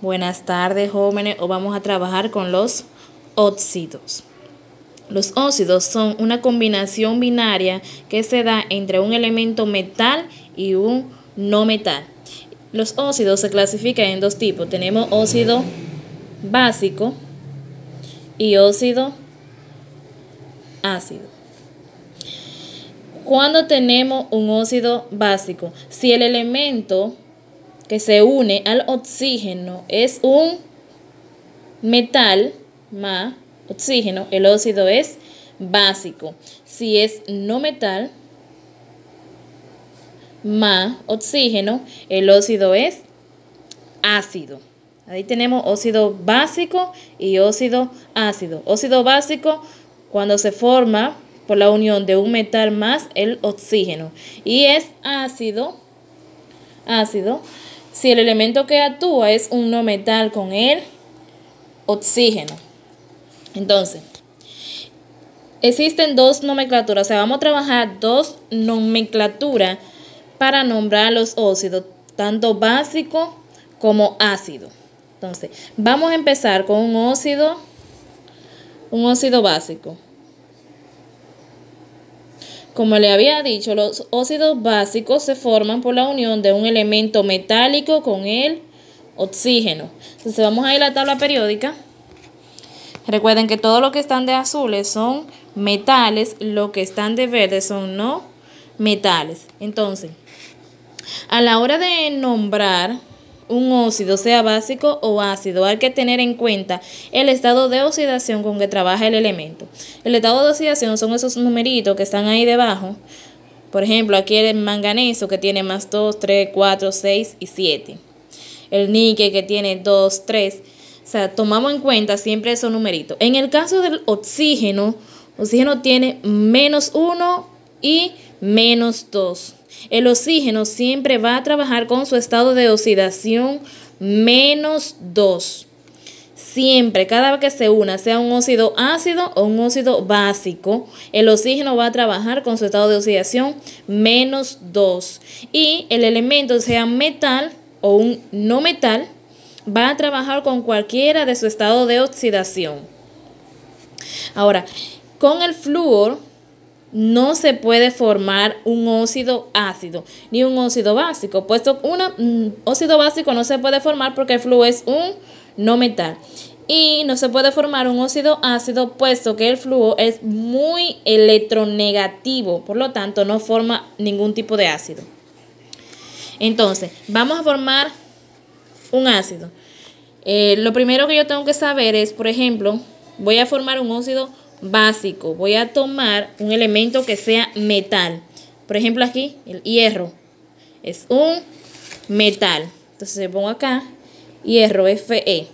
Buenas tardes, jóvenes. Hoy vamos a trabajar con los óxidos. Los óxidos son una combinación binaria que se da entre un elemento metal y un no metal. Los óxidos se clasifican en dos tipos. Tenemos óxido básico y óxido ácido. Cuando tenemos un óxido básico, si el elemento que se une al oxígeno es un metal más oxígeno, el óxido es básico. Si es no metal más oxígeno, el óxido es ácido. Ahí tenemos óxido básico y óxido ácido. Óxido básico cuando se forma por la unión de un metal más el oxígeno, y es ácido si el elemento que actúa es un no metal con el oxígeno. Entonces, existen dos nomenclaturas, o sea, vamos a trabajar dos nomenclaturas para nombrar los óxidos, tanto básico como ácido. Entonces, vamos a empezar con un óxido básico. Como le había dicho, los óxidos básicos se forman por la unión de un elemento metálico con el oxígeno. Entonces vamos a ir a la tabla periódica. Recuerden que todo lo que están de azules son metales, lo que están de verde son no metales. Entonces, a la hora de nombrar un óxido, sea básico o ácido, hay que tener en cuenta el estado de oxidación con que trabaja el elemento. El estado de oxidación son esos numeritos que están ahí debajo. Por ejemplo, aquí el manganeso que tiene más 2, 3, 4, 6 y 7. El níquel que tiene 2, 3. O sea, tomamos en cuenta siempre esos numeritos. En el caso del oxígeno tiene menos 1 y menos 2. El oxígeno siempre va a trabajar con su estado de oxidación menos 2. Siempre, cada vez que se una, sea un óxido ácido o un óxido básico, el oxígeno va a trabajar con su estado de oxidación menos 2. Y el elemento, sea metal o un no metal, va a trabajar con cualquiera de su estado de oxidación. Ahora, con el flúor no se puede formar un óxido ácido ni un óxido básico, puesto que un óxido básico no se puede formar porque el flúor es un no metal. Y no se puede formar un óxido ácido puesto que el flúor es muy electronegativo, por lo tanto no forma ningún tipo de ácido. Entonces, vamos a formar un ácido. Lo primero que yo tengo que saber es, por ejemplo, voy a formar un óxido básico. Voy a tomar un elemento que sea metal. Por ejemplo, aquí el hierro es un metal. Entonces le pongo acá hierro Fe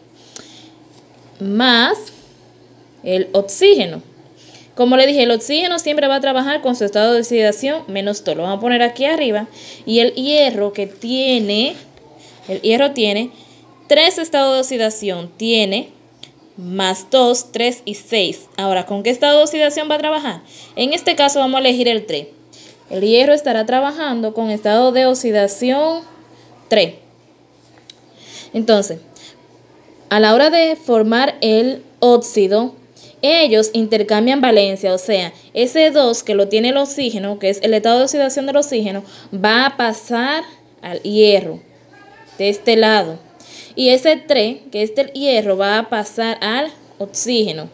más el oxígeno. Como le dije, el oxígeno siempre va a trabajar con su estado de oxidación menos 2. Lo vamos a poner aquí arriba. Y el hierro tiene 3 estados de oxidación. Tiene más 2, 3 y 6. Ahora, ¿con qué estado de oxidación va a trabajar? En este caso vamos a elegir el 3. El hierro estará trabajando con estado de oxidación 3. Entonces, a la hora de formar el óxido, ellos intercambian valencia, o sea, ese 2 que lo tiene el oxígeno, que es el estado de oxidación del oxígeno, va a pasar al hierro de este lado. Y ese 3, que es del hierro, va a pasar al oxígeno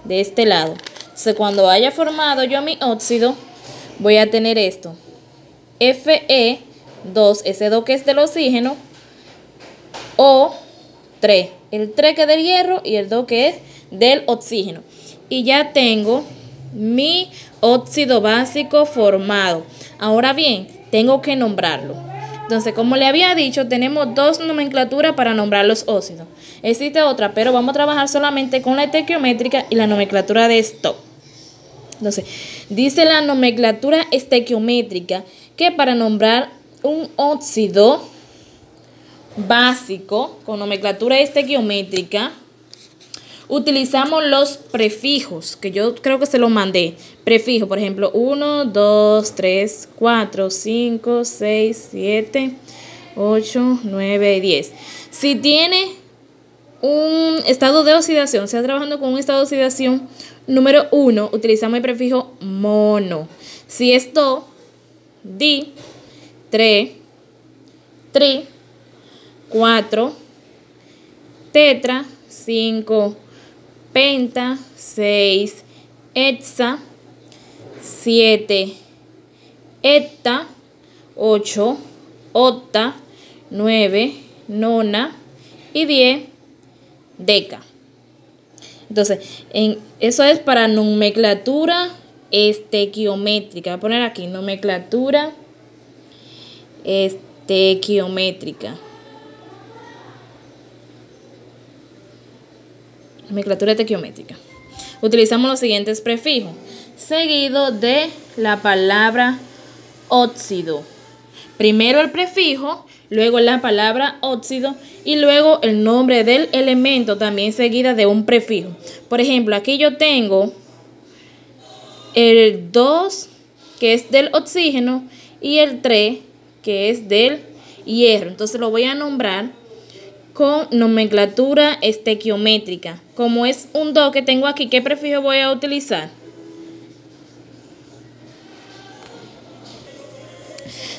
de este lado. Entonces, cuando haya formado yo mi óxido, voy a tener esto. Fe2, ese 2 que es del oxígeno, O3. El 3 que es del hierro y el 2 que es del oxígeno. Y ya tengo mi óxido básico formado. Ahora bien, tengo que nombrarlo. Entonces, como le había dicho, tenemos dos nomenclaturas para nombrar los óxidos. Existe otra, pero vamos a trabajar solamente con la estequiométrica y la nomenclatura de Stokes. Entonces, dice la nomenclatura estequiométrica que para nombrar un óxido básico con nomenclatura estequiométrica, utilizamos los prefijos, que yo creo que se los mandé. Prefijo, por ejemplo, 1, 2, 3, 4, 5, 6, 7, 8, 9 y 10. Si tiene un estado de oxidación, sea trabajando con un estado de oxidación número 1, utilizamos el prefijo mono. Si es do, di, 3, tri, 4, tetra, 5, penta, 6, hexa, 7, hepta, 8, octa, 9, nona y 10, deca. Entonces, eso es para nomenclatura estequiométrica. Voy a poner aquí nomenclatura estequiométrica. Nomenclatura estequiométrica. Utilizamos los siguientes prefijos, seguido de la palabra óxido. Primero el prefijo, luego la palabra óxido y luego el nombre del elemento también seguida de un prefijo. Por ejemplo, aquí yo tengo el 2 que es del oxígeno y el 3 que es del hierro. Entonces lo voy a nombrar con nomenclatura estequiométrica. Como es un 2 que tengo aquí, ¿qué prefijo voy a utilizar?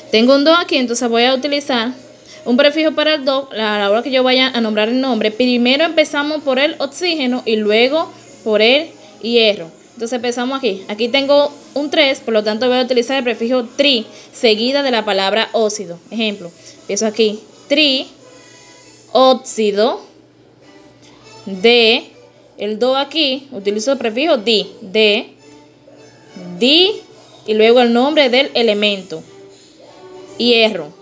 Tengo un 2 aquí, entonces voy a utilizar un prefijo para el 2 a la hora que yo vaya a nombrar el nombre. Primero empezamos por el oxígeno y luego por el hierro. Entonces empezamos aquí. Aquí tengo un 3, por lo tanto voy a utilizar el prefijo tri, seguida de la palabra óxido. Ejemplo, empiezo aquí. Tri, óxido, de, el 2 aquí, utilizo el prefijo di, di, y luego el nombre del elemento. Hierro.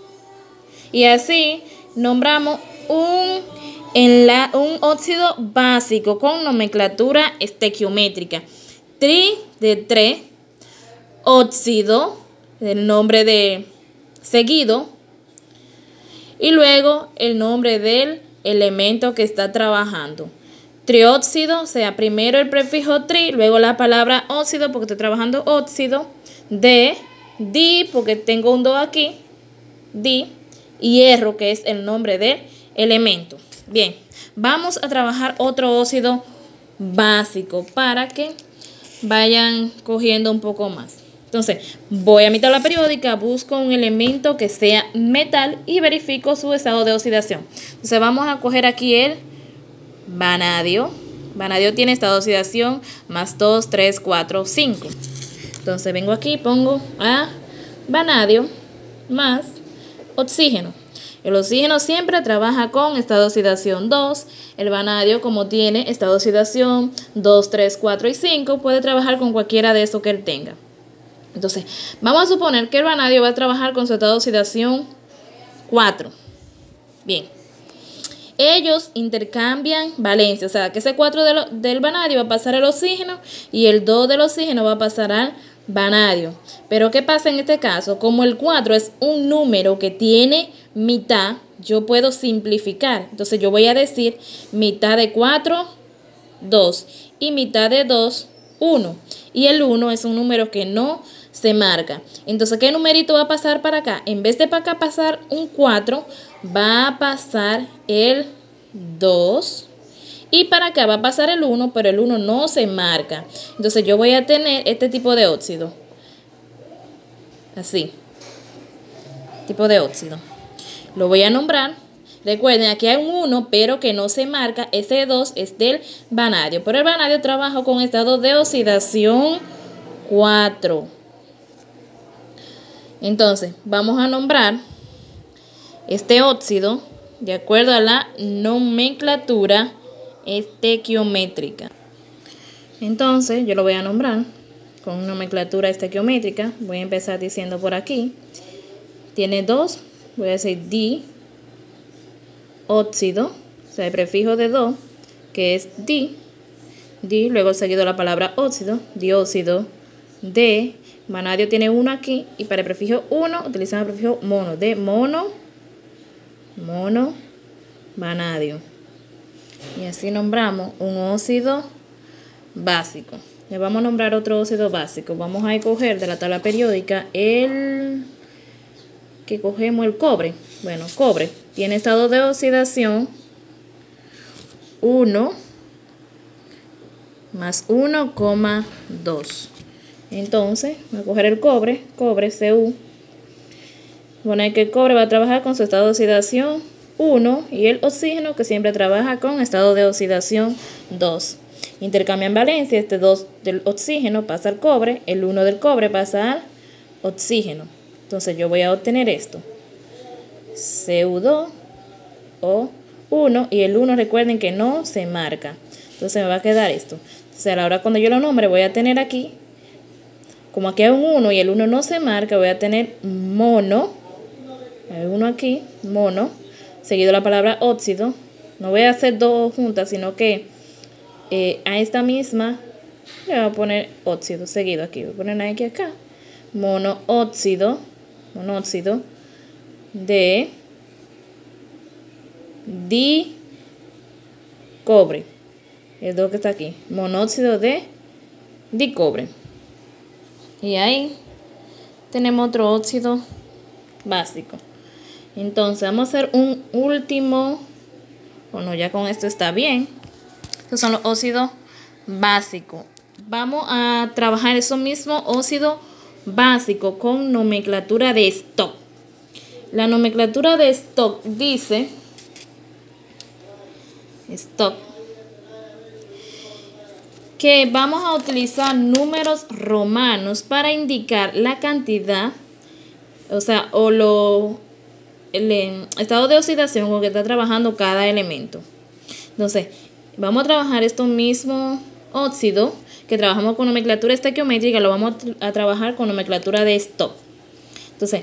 Y así nombramos un óxido básico con nomenclatura estequiométrica. Tri de 3, óxido, el nombre de seguido, y luego el nombre del elemento que está trabajando. Trióxido, o sea, primero el prefijo tri, luego la palabra óxido porque estoy trabajando óxido, de, di porque tengo un 2 aquí, di, hierro que es el nombre del elemento. Bien, vamos a trabajar otro óxido básico para que vayan cogiendo un poco más. Entonces, voy a mi tabla periódica, busco un elemento que sea metal y verifico su estado de oxidación. Entonces, vamos a coger aquí el vanadio. Vanadio tiene estado de oxidación más 2, 3, 4, 5. Entonces, vengo aquí, pongo a vanadio más oxígeno. El oxígeno siempre trabaja con estado de oxidación 2. El vanadio, como tiene estado de oxidación 2, 3, 4 y 5, puede trabajar con cualquiera de esos que él tenga. Entonces, vamos a suponer que el vanadio va a trabajar con su estado de oxidación 4. Bien. Ellos intercambian valencia, o sea, que ese 4 del vanadio va a pasar al oxígeno y el 2 del oxígeno va a pasar al vanadio. Pero ¿qué pasa en este caso? Como el 4 es un número que tiene mitad, yo puedo simplificar. Entonces yo voy a decir mitad de 4, 2 y mitad de 2, 1. Y el 1 es un número que no se marca. Entonces, ¿qué numerito va a pasar para acá? En vez de para acá pasar un 4, va a pasar el 2. Y para acá va a pasar el 1, pero el 1 no se marca. Entonces yo voy a tener este tipo de óxido. Así. Tipo de óxido. Lo voy a nombrar. Recuerden, aquí hay un 1, pero que no se marca. Ese 2 es del vanadio. Pero el vanadio trabaja con estado de oxidación 4. Entonces, vamos a nombrar este óxido de acuerdo a la nomenclatura estequiométrica. Entonces, yo lo voy a nombrar con nomenclatura estequiométrica. Voy a empezar diciendo por aquí. Tiene 2, voy a decir di, óxido, o sea, el prefijo de do, que es di, luego seguido la palabra óxido, dióxido, de, vanadio tiene 1 aquí, y para el prefijo 1 utilizamos el prefijo mono, de mono, vanadio. Y así nombramos un óxido básico. Le vamos a nombrar otro óxido básico. Vamos a escoger de la tabla periódica el cobre. Bueno, cobre tiene estado de oxidación 1 más 1,2. Entonces, voy a coger el cobre, Cu. Poner que el cobre va a trabajar con su estado de oxidación 1 y el oxígeno que siempre trabaja con estado de oxidación 2. Intercambian valencia, este 2 del oxígeno pasa al cobre, el 1 del cobre pasa al oxígeno. Entonces yo voy a obtener esto. Cu2O1 y el 1 recuerden que no se marca. Entonces me va a quedar esto. Entonces a la hora cuando yo lo nombre voy a tener aquí, como aquí hay un 1 y el 1 no se marca, voy a tener mono. Hay uno aquí, mono, seguido la palabra óxido. No voy a hacer dos juntas, sino que a esta misma le voy a poner óxido seguido aquí. Voy a poner aquí acá. Monóxido de dicobre. El 2 que está aquí. Monóxido de dicobre. Y ahí tenemos otro óxido básico. Entonces vamos a hacer un último. Bueno, ya con esto está bien. Estos son los óxidos básicos. Vamos a trabajar esos mismos óxidos básicos con nomenclatura de Stokes. La nomenclatura de Stokes dice que vamos a utilizar números romanos para indicar la cantidad, o sea, el estado de oxidación con que está trabajando cada elemento. Entonces, vamos a trabajar estos mismos óxidos que trabajamos con nomenclatura estequiométrica, lo vamos a trabajar con nomenclatura de Stokes. Entonces,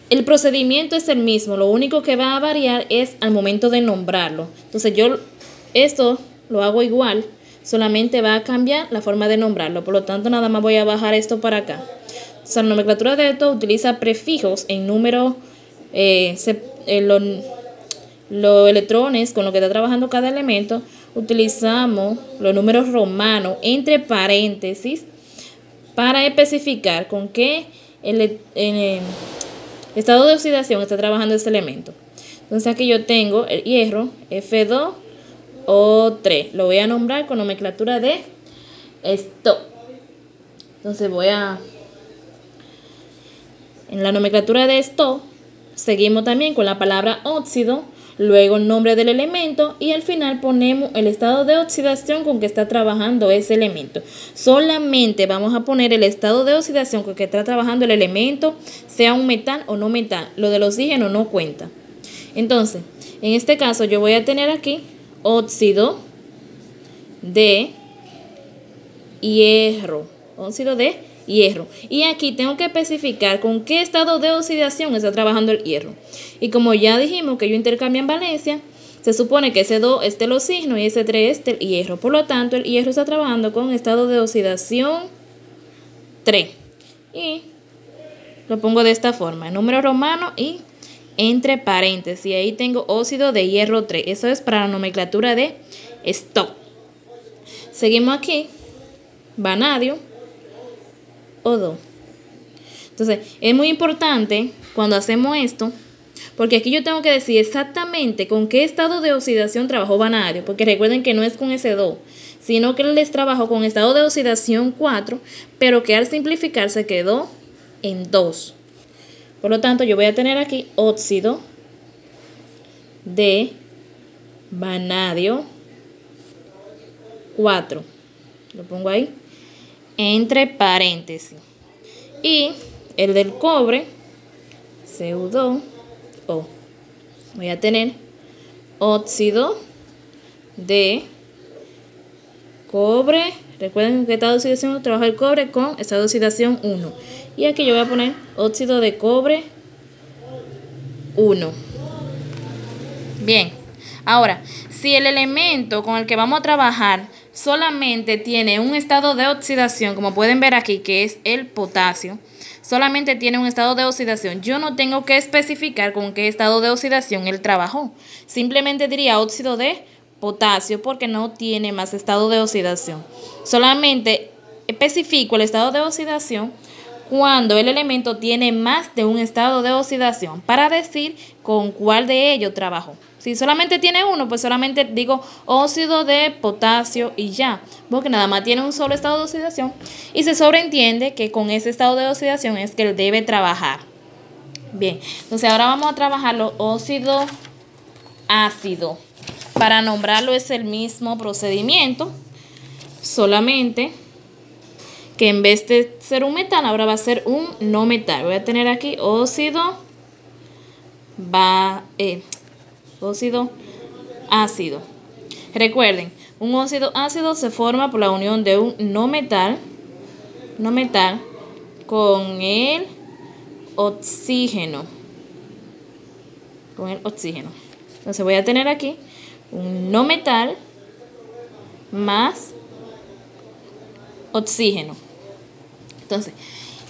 el procedimiento es el mismo, lo único que va a variar es al momento de nombrarlo. Entonces, yo esto lo hago igual, solamente va a cambiar la forma de nombrarlo. Por lo tanto, nada más voy a bajar esto para acá. O sea, la nomenclatura de esto utiliza prefijos en números. Los electrones con los que está trabajando cada elemento, utilizamos los números romanos entre paréntesis para especificar con qué el estado de oxidación está trabajando ese elemento. Entonces aquí yo tengo el hierro F2O3, lo voy a nombrar con nomenclatura de Stokes. Entonces en la nomenclatura de Stokes seguimos también con la palabra óxido, luego el nombre del elemento y al final ponemos el estado de oxidación con que está trabajando ese elemento. Solamente vamos a poner el estado de oxidación con que está trabajando el elemento, sea un metal o no metal. Lo del oxígeno no cuenta. Entonces, en este caso yo voy a tener aquí óxido de hierro. Óxido de hierro. Y aquí tengo que especificar con qué estado de oxidación está trabajando el hierro. Y como ya dijimos que ellos intercambian valencia, se supone que ese 2 es el oxígeno y ese 3 es el hierro. Por lo tanto, el hierro está trabajando con estado de oxidación 3. Y lo pongo de esta forma, en número romano y entre paréntesis. Y ahí tengo óxido de hierro 3. Eso es para la nomenclatura de Stokes. Seguimos aquí. Vanadio O2. Entonces, es muy importante cuando hacemos esto, porque aquí yo tengo que decir exactamente con qué estado de oxidación trabajó vanadio, porque recuerden que no es con ese 2, sino que les trabajó con estado de oxidación 4, pero que al simplificar se quedó en 2. Por lo tanto, yo voy a tener aquí óxido de vanadio 4. Lo pongo ahí entre paréntesis. Y el del cobre, Cu2O. Voy a tener óxido de cobre. Recuerden que estado de oxidación trabaja el cobre con estado de oxidación 1. Y aquí yo voy a poner óxido de cobre 1. Bien. Ahora, si el elemento con el que vamos a trabajar solamente tiene un estado de oxidación, como pueden ver aquí, que es el potasio, solamente tiene un estado de oxidación, yo no tengo que especificar con qué estado de oxidación él trabajó. Simplemente diría óxido de potasio porque no tiene más estado de oxidación. Solamente especifico el estado de oxidación cuando el elemento tiene más de un estado de oxidación para decir con cuál de ellos trabajó. Si solamente tiene uno, pues solamente digo óxido de potasio y ya, porque nada más tiene un solo estado de oxidación y se sobreentiende que con ese estado de oxidación es que él debe trabajar. Bien, entonces ahora vamos a trabajar los óxidos ácidos. Para nombrarlo es el mismo procedimiento, solamente que en vez de ser un metal, ahora va a ser un no metal. Voy a tener aquí óxido ácido. Recuerden, un óxido ácido se forma por la unión de un no metal con el oxígeno. Entonces voy a tener aquí un no metal más oxígeno. Entonces,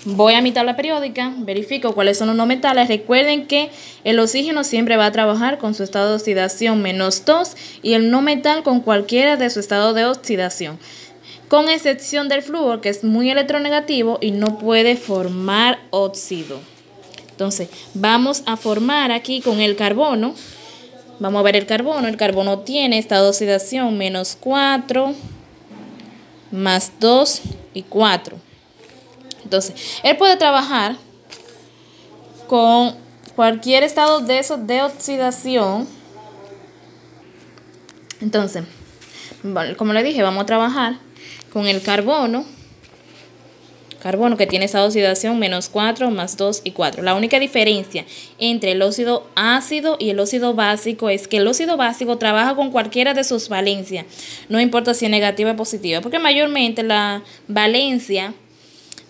voy a mi tabla periódica, verifico cuáles son los no metales. Recuerden que el oxígeno siempre va a trabajar con su estado de oxidación -2 y el no metal con cualquiera de su estado de oxidación, con excepción del flúor, que es muy electronegativo y no puede formar óxido. Entonces, vamos a formar aquí con el carbono. Vamos a ver el carbono. El carbono tiene estado de oxidación -4, +2 y 4. Entonces, él puede trabajar con cualquier estado de esos de oxidación. Entonces, como le dije, vamos a trabajar con el carbono que tiene estado de oxidación -4, +2 y 4. La única diferencia entre el óxido ácido y el óxido básico es que el óxido básico trabaja con cualquiera de sus valencias, no importa si es negativa o positiva, porque mayormente la valencia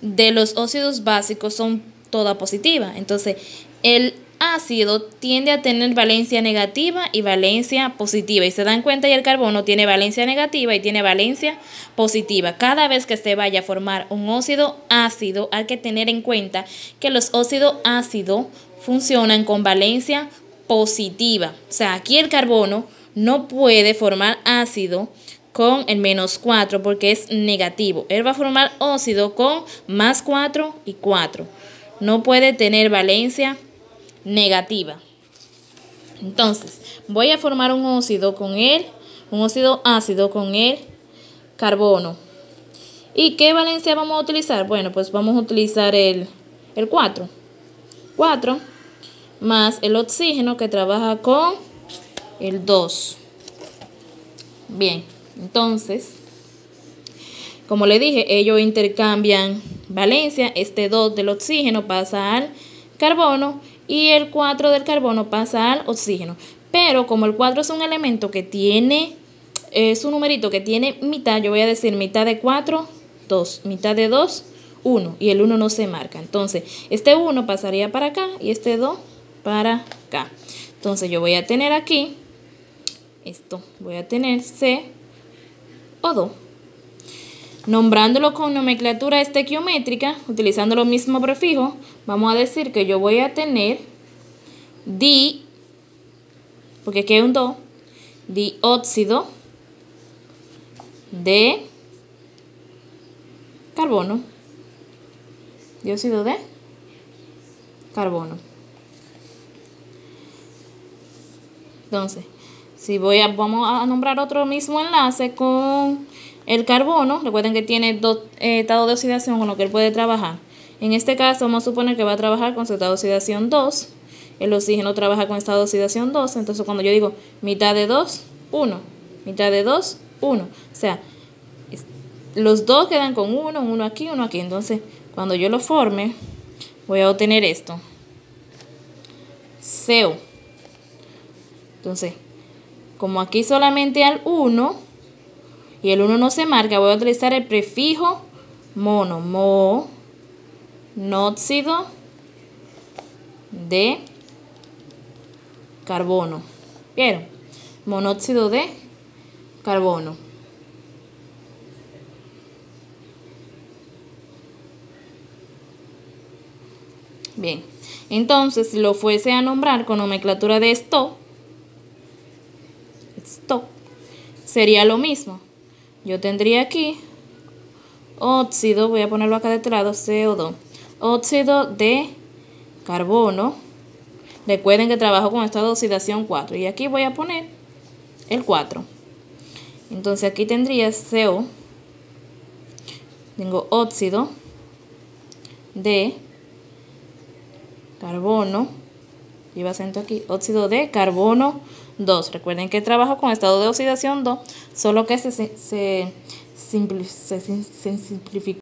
de los óxidos básicos son todas positivas. Entonces, el ácido tiende a tener valencia negativa y valencia positiva. Y se dan cuenta, y el carbono tiene valencia negativa y tiene valencia positiva. Cada vez que se vaya a formar un óxido ácido, hay que tener en cuenta que los óxidos ácidos funcionan con valencia positiva. O sea, aquí el carbono no puede formar ácido con el -4 porque es negativo. Él va a formar óxido con +4 y 4. No puede tener valencia negativa. Entonces, voy a formar un óxido ácido con el carbono. ¿Y qué valencia vamos a utilizar? Bueno, pues vamos a utilizar el 4. 4 más el oxígeno que trabaja con el 2. Bien, entonces, como le dije, ellos intercambian valencia. Este 2 del oxígeno pasa al carbono y el 4 del carbono pasa al oxígeno. Pero como el 4 es un elemento que tiene, es un numerito que tiene mitad, yo voy a decir mitad de 4, 2, mitad de 2, 1, y el 1 no se marca. Entonces, este 1 pasaría para acá y este 2 para acá. Entonces, yo voy a tener aquí esto, voy a tener CO2. Nombrándolo con nomenclatura estequiométrica, utilizando los mismos prefijos, vamos a decir que yo voy a tener porque aquí hay un 2, dióxido de carbono. Dióxido de carbono. Entonces, vamos a nombrar otro mismo enlace con el carbono. Recuerden que tiene dos estados de oxidación con lo que él puede trabajar. En este caso vamos a suponer que va a trabajar con su estado de oxidación 2. El oxígeno trabaja con estado de oxidación 2. Entonces cuando yo digo mitad de 2, 1. Mitad de 2, 1. O sea, los dos quedan con uno aquí, uno aquí. Entonces cuando yo lo forme, voy a obtener esto. CO. Entonces, como aquí solamente hay 1 y el 1 no se marca, voy a utilizar el prefijo monóxido de carbono. ¿Vieron? Monóxido de carbono. Bien, entonces si lo fuese a nombrar con nomenclatura de stop, sería lo mismo. Yo tendría aquí óxido, voy a ponerlo acá de este lado, CO2, óxido de carbono. Recuerden que trabajo con estado de oxidación 4. Y aquí voy a poner el 4. Entonces aquí tendría CO. Tengo óxido de carbono. Lleva acento aquí. Óxido de carbono 2. Recuerden que trabajo con estado de oxidación 2. Solo que se simplificó.